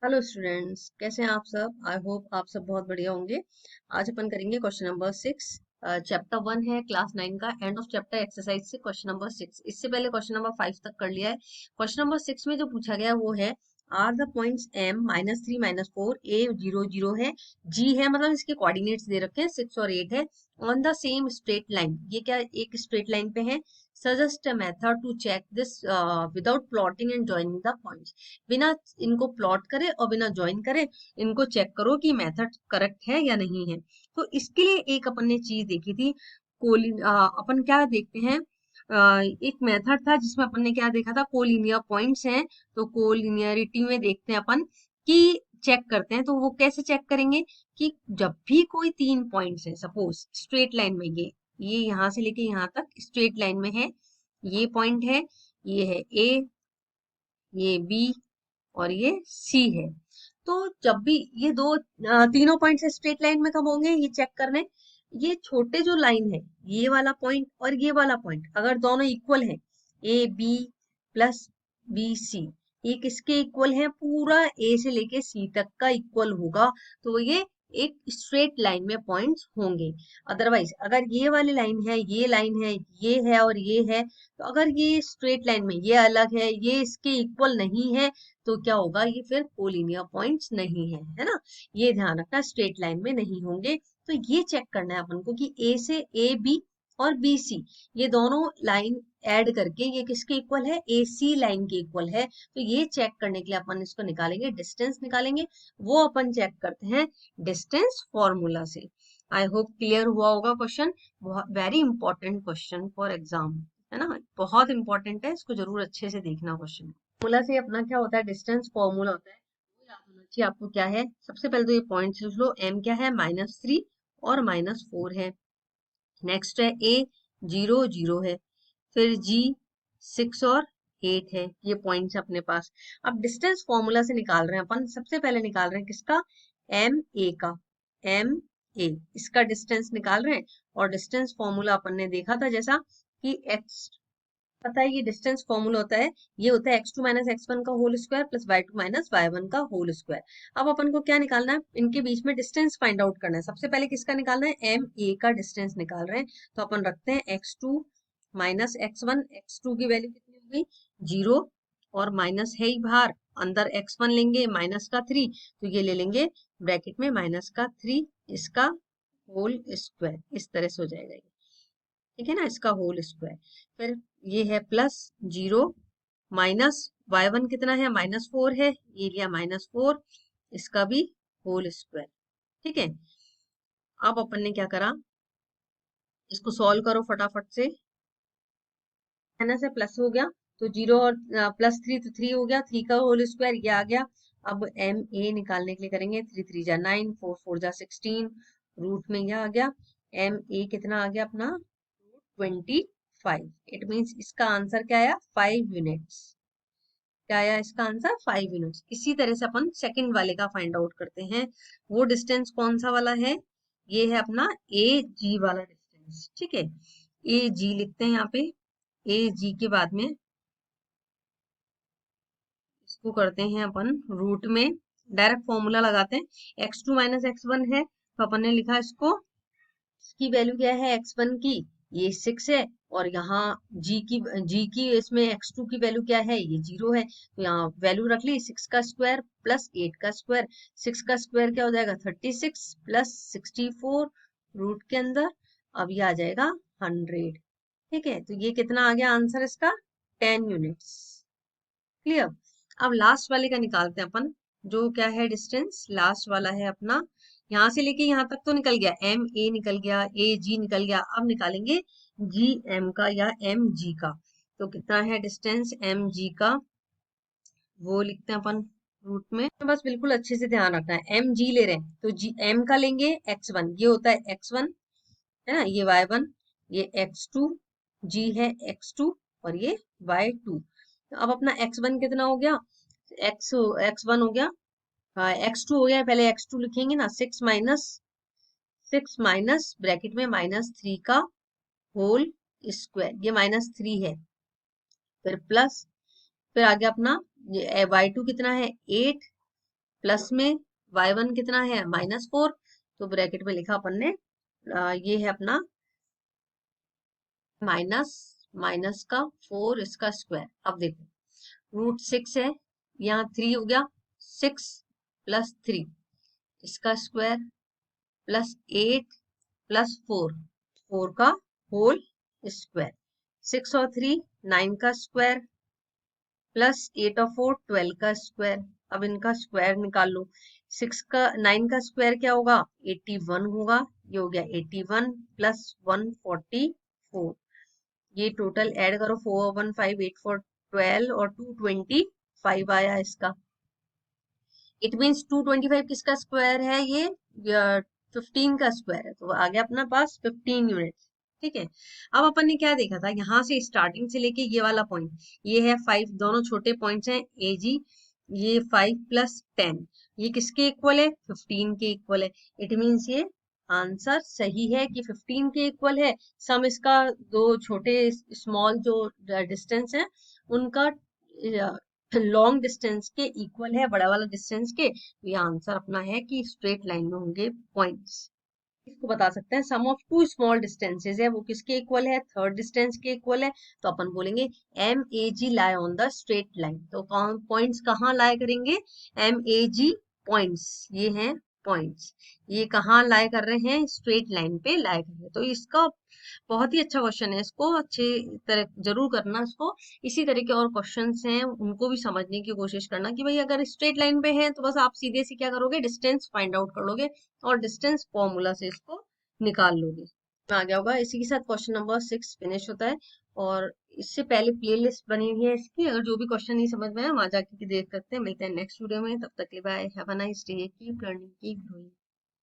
Hello students, कैसे हैं आप सब। आई होप आप सब बहुत बढ़िया होंगे। आज अपन करेंगे क्वेश्चन नंबर 6। चैप्टर 1 है क्लास 9 का एंड ऑफ चैप्टर एक्सरसाइज से क्वेश्चन नंबर 6। इससे पहले क्वेश्चन नंबर 5 तक कर लिया है। क्वेश्चन नंबर 6 में जो पूछा गया वो है are the points m -3 -4 a 0 0 है, g है, मतलब इसके कोऑर्डिनेट्स दे रखे हैं 6 और 8 है, on the same straight line. ये क्या एक स्ट्रेट लाइन पे है। Suggest a method to check this without plotting and joining the points. बिना इनको प्लॉट करे और बिना ज्वाइन करे इनको चेक करो कि मेथड करेक्ट है या नहीं है। तो इसके लिए एक अपन ने चीज देखी थी। अपन क्या देखते हैं, एक मेथड था जिसमें अपन ने क्या देखा था, कोलिनियर पॉइंट्स हैं। तो कोलिनियरिटी में देखते हैं अपन कि चेक करते हैं। तो वो कैसे चेक करेंगे कि जब भी कोई 3 पॉइंट्स है, सपोज स्ट्रेट लाइन में, ये यहाँ से लेके यहाँ तक स्ट्रेट लाइन में है, ये पॉइंट है, ये है ए, ये बी और ये सी है। तो जब भी ये तीनों पॉइंट स्ट्रेट लाइन में कब होंगे ये चेक करने। ये छोटे जो लाइन है, ये वाला पॉइंट और ये वाला पॉइंट अगर दोनों इक्वल है, A B plus B C, ये किसके इक्वल है, पूरा ए से लेके सी तक का इक्वल होगा, तो ये एक स्ट्रेट लाइन में पॉइंट्स होंगे। अदरवाइज अगर ये वाली लाइन है, ये लाइन है, ये है और ये है, तो अगर ये स्ट्रेट लाइन में ये अलग है, ये इसके इक्वल नहीं है, तो क्या होगा, ये फिर कोलिनियर पॉइंट्स नहीं है ना। ये ध्यान रखना, स्ट्रेट लाइन में नहीं होंगे। तो ये चेक करना है अपन को कि ए से ए बी और बी सी, ये दोनों लाइन ऐड करके ये किसके इक्वल है, ए सी लाइन के इक्वल है। तो ये चेक करने के लिए अपन इसको निकालेंगे, डिस्टेंस निकालेंगे। वो अपन चेक करते हैं डिस्टेंस फॉर्मूला से। आई होप क्लियर हुआ होगा question. Very important question for exam, है ना, बहुत इंपॉर्टेंट है, इसको जरूर अच्छे से देखना क्वेश्चन। फॉर्मूला से अपना क्या होता है, डिस्टेंस फॉर्मूला होता है, वो याद होना चाहिए आपको। क्या है, सबसे पहले तो ये पॉइंट सोच लो, m क्या है, -3 और -4 है। नेक्स्ट है a 0 0 है, फिर g 6 और 8 है। ये पॉइंट्स अपने पास। अब डिस्टेंस फॉर्मूला से निकाल रहे हैं अपन, सबसे पहले निकाल रहे हैं किसका, एम ए का। एम ए, इसका डिस्टेंस निकाल रहे हैं। और डिस्टेंस फॉर्मूला अपन ने देखा था जैसा कि x, पता है ये डिस्टेंस फॉर्मूला होता है, ये होता है x2 - x1 का whole square plus y2 - y1 का होल स्क्वायर। अब अपन को क्या निकालना है, इनके बीच में डिस्टेंस फाइंड आउट करना है। सबसे पहले किसका निकालना है, एम ए का डिस्टेंस निकाल रहे हैं। तो अपन रखते हैं x2 - x1। x2 की वैल्यू कितनी होगी, 0, और माइनस है ही बाहर, अंदर x1 लेंगे -3, तो ये ले लेंगे ब्रैकेट में -3, इसका होल स्क्वायर, इस तरह से हो जाएगा ये, ठीक है ना, इसका होल स्क्वायर। फिर ये है प्लस 0 माइनस y1 कितना है, -4 है, ये लिया -4, इसका भी होल स्क्वायर, ठीक है। अब अपन ने क्या करा, इसको सॉल्व करो फटाफट से। माइनस से प्लस हो गया, तो 0 और +3 तो 3 हो गया, 3 का होल स्क्वायर ये आ गया। अब एम ए निकालने के लिए करेंगे, 3 3 जा 9, 4 4 जा 16, रूट में यह आ गया। एम ए कितना आ गया अपना, 25। इट मीन्स इसका आंसर क्या आया, 5 यूनिट्स। क्या आया इसका आंसर, 5 यूनिट्स। इसी तरह से अपन सेकंड वाले का फाइंड आउट करते हैं। वो डिस्टेंस कौन सा वाला है, ये है अपना ए जी वाला डिस्टेंस, ठीक है। ए जी लिखते हैं यहाँ पे। ए जी के बाद में इसको करते हैं अपन रूट में, डायरेक्ट फॉर्मूला लगाते हैं। x2 - x1 है, तो अपन ने लिखा इसको, इसकी वैल्यू क्या है x1 की, ये 6 है, और यहाँ g की इसमें x2 की वैल्यू क्या है, ये 0 है, तो यहाँ वैल्यू रख ली, 6 का स्क्वायर प्लस 8 का स्क्वायर। 6 का स्क्वायर क्या हो जाएगा, 36 प्लस 64 रूट के अंदर, अब ये आ जाएगा 100, ठीक है। तो ये कितना आ गया आंसर इसका, 10 यूनिट्स। क्लियर। अब लास्ट वाले का निकालते हैं अपन, जो क्या है डिस्टेंस, लास्ट वाला है अपना, यहाँ से लेके यहाँ तक तो निकल गया, एम ए निकल गया, ए जी निकल गया। अब निकालेंगे जी एम का या एम जी का। तो कितना है डिस्टेंस एम जी का, वो लिखते हैं अपन रूट में। तो बस बिल्कुल अच्छे से ध्यान रखना है, एम जी ले रहे हैं तो जी एम का लेंगे x1, ये होता है x1, है ना, ये y1, ये x2, g है x2, और ये y2। तो अब अपना x1 कितना हो गया, x1 हो गया, x2 हो गया, पहले x2 लिखेंगे ना, 6 माइनस ब्रैकेट में -3 का होल स्क्वायर, ये -3 है, फिर प्लस, फिर आगे अपना y2 कितना है 8, प्लस में y1 कितना है -4, तो ब्रैकेट में लिखा अपन ने ये है अपना माइनस माइनस का 4 इसका स्क्वायर। अब देखो √6 है, यहाँ 3 हो गया, 6 प्लस 3 इसका स्क्वायर प्लस 8 प्लस 4 का होल स्क्वायर। 6 और 3 9 का स्क्वायर प्लस 8 और 4 12 का स्क्वायर। अब इनका स्क्वायर निकाल लो। 9 का स्क्वायर क्या होगा 81 होगा, ये हो गया 81 प्लस 144। ये टोटल ऐड करो 4 1 5 8 4 12 और 225 आया इसका। इट मीन्स 225 किसका स्क्वायर है, ये 15 का स्क्वायर है, तो आ गया अपना पास 15 यूनिट। ठीक है, अब अपन ने क्या देखा था, यहाँ से स्टार्टिंग से लेके ये वाला पॉइंट, ये है 5, दोनों छोटे पॉइंट्स हैं ए जी, ये 5 प्लस 10 ये किसके इक्वल है 15 के इक्वल है। इट मीन्स ये आंसर सही है कि 15 के इक्वल है। सम इसका दो छोटे स्मॉल जो डिस्टेंस है उनका लॉन्ग डिस्टेंस के इक्वल है, बड़ा वाला डिस्टेंस के। ये आंसर अपना है कि स्ट्रेट लाइन में होंगे पॉइंट्स। इसको बता सकते हैं सम ऑफ टू स्मॉल डिस्टेंसेस है, वो किसके इक्वल है थर्ड डिस्टेंस के इक्वल है। तो अपन बोलेंगे M A G lie on the straight line. तो पॉइंट्स कहाँ लाई करेंगे, एम ए जी पॉइंट्स, ये हैं पॉइंट्स, ये कहाँ लाई कर रहे हैं स्ट्रेट लाइन पे लाई कर रहे हैं। तो इसका बहुत ही अच्छा क्वेश्चन है, इसको अच्छे तरह जरूर करना इसको। इसी तरह के और क्वेश्चंस हैं उनको भी समझने की कोशिश करना कि भाई अगर स्ट्रेट लाइन पे है तो बस आप सीधे से क्या करोगे डिस्टेंस फाइंड आउट कर लोगे और डिस्टेंस फॉर्मूला से इसको निकाल लोगे। आ गया होगा। इसी के साथ क्वेश्चन नंबर 6 फिनिश होता है। और इससे पहले प्लेलिस्ट बनी हुई है इसकी, अगर जो भी क्वेश्चन नहीं समझ में आया वहां जाके देख सकते हैं। मिलते हैं नेक्स्ट वीडियो में, तब तक के bye, have a nice day, keep learning keep growing.